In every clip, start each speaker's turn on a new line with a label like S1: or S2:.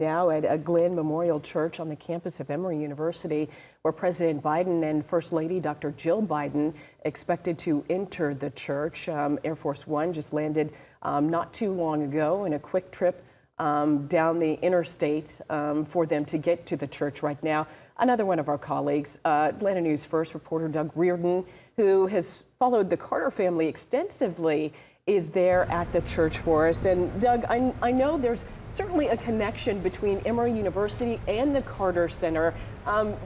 S1: Now at a Glenn Memorial Church on the campus of Emory University, where President Biden and First Lady Dr. Jill Biden expected to enter the church. Air Force One just landed not too long ago in a quick trip down the interstate for them to get to the church right now. Another one of our colleagues, Atlanta News First reporter Doug Reardon, who has followed the Carter family extensively, is there at the church for us. And Doug, I know there's certainly a connection between Emory University and the Carter Center.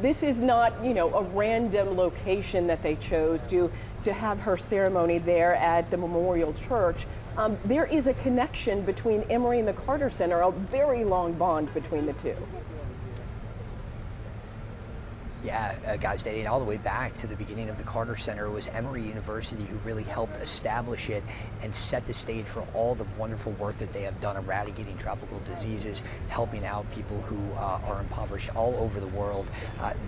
S1: This is not, a random location that they chose to have her ceremony there at the Memorial Church. There is a connection between Emory and the Carter Center, a very long bond between the two.
S2: Yeah, guys, dating all the way back to the beginning of the Carter Center, it was Emory University who really helped establish it and set the stage for all the wonderful work that they have done eradicating tropical diseases, helping out people who are impoverished all over the world.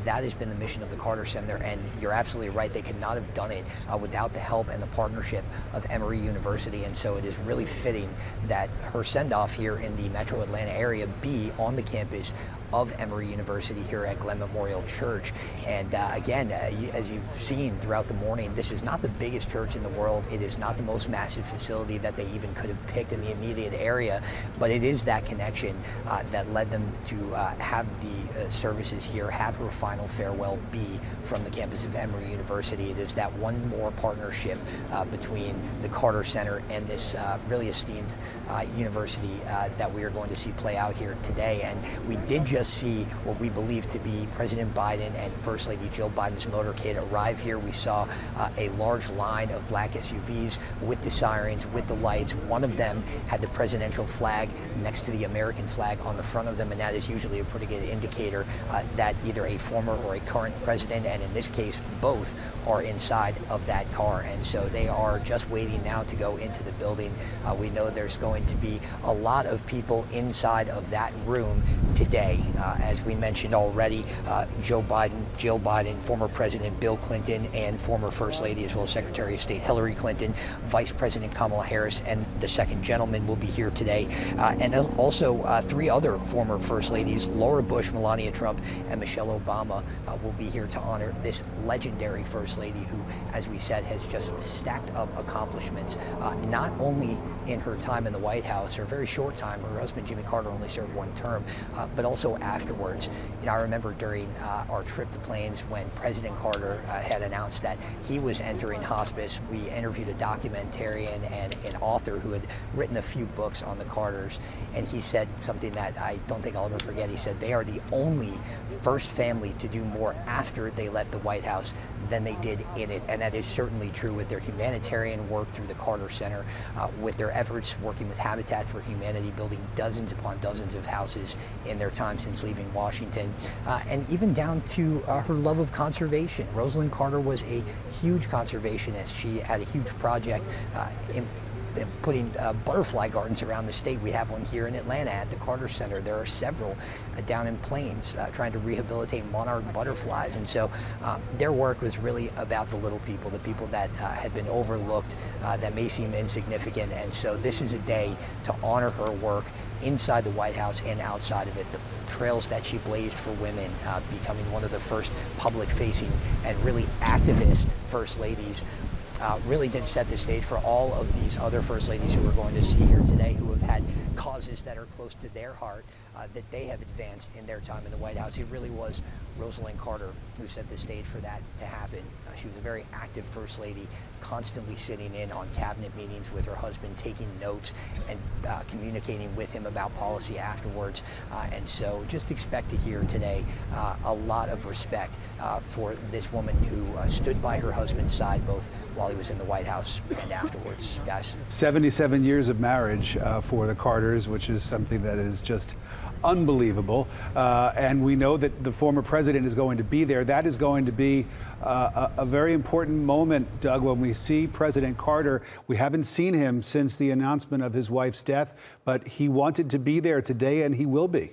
S2: That has been the mission of the Carter Center, and you're absolutely right, they could not have done it without the help and the partnership of Emory University, and so it is really fitting that her send-off here in the metro Atlanta area be on the campus of Emory University here at Glenn Memorial Church. And again, as you've seen throughout the morning, this is not the biggest church in the world. It is not the most massive facility that they even could have picked in the immediate area, but it is that connection that led them to have the services here, have her final farewell be from the campus of Emory University. It is that one more partnership between the Carter Center and this really esteemed university that we are going to see play out here today. And we did just see what we believe to be President Biden and First Lady Jill Biden's motorcade arrive here. We saw a large line of black SUVs with the sirens, with the lights. One of them had the presidential flag next to the American flag on the front of them, and that is usually a pretty good indicator that either a former or a current president, and in this case both, are inside of that car. And so they are just waiting now to go into the building. We know there's going to be a lot of people inside of that room today. As we mentioned already, Joe Biden, Jill Biden, former President Bill Clinton, and former First Lady as well as Secretary of State Hillary Clinton, Vice President Kamala Harris, and the second gentleman will be here today. And also three other former First Ladies, Laura Bush, Melania Trump, and Michelle Obama will be here to honor this legendary First Lady who, as we said, has just stacked up accomplishments, not only in her time in the White House, her very short time. Her husband, Jimmy Carter, only served one term, but also afterwards. I remember during our trip to Plains when President Carter had announced that he was entering hospice, we interviewed a documentarian and an author who had written a few books on the Carters, and he said something that I don't think I'll ever forget. He said they are the only first family to do more after they left the White House than they did in it, and that is certainly true with their humanitarian work through the Carter Center, with their efforts working with Habitat for Humanity, building dozens upon dozens of houses in their time since leaving Washington, and even down to her love of conservation. Rosalynn Carter was a huge conservationist. She had a huge project in putting butterfly gardens around the state. We have one here in Atlanta at the Carter Center. There are several down in Plains trying to rehabilitate monarch butterflies. And so their work was really about the little people, the people that had been overlooked, that may seem insignificant. And so this is a day to honor her work inside the White House and outside of it. The trails that she blazed for women, becoming one of the first public-facing and really activist First Ladies, really did set the stage for all of these other First Ladies who we're going to see here today, who have had causes that are close to their heart that they have advanced in their time in the White House. It really was Rosalynn Carter who set the stage for that to happen. She was a very active First Lady, constantly sitting in on cabinet meetings with her husband, taking notes and communicating with him about policy afterwards. And so just expect to hear today a lot of respect for this woman who stood by her husband's side both while he was in the White House and afterwards. Guys.
S3: 77 years of marriage for the Carters, which is something that is just unbelievable. And we know that the former president is going to be there. That is going to be a very important moment, Doug, when we see President Carter. We haven't seen him since the announcement of his wife's death, but he wanted to be there today, and he will be.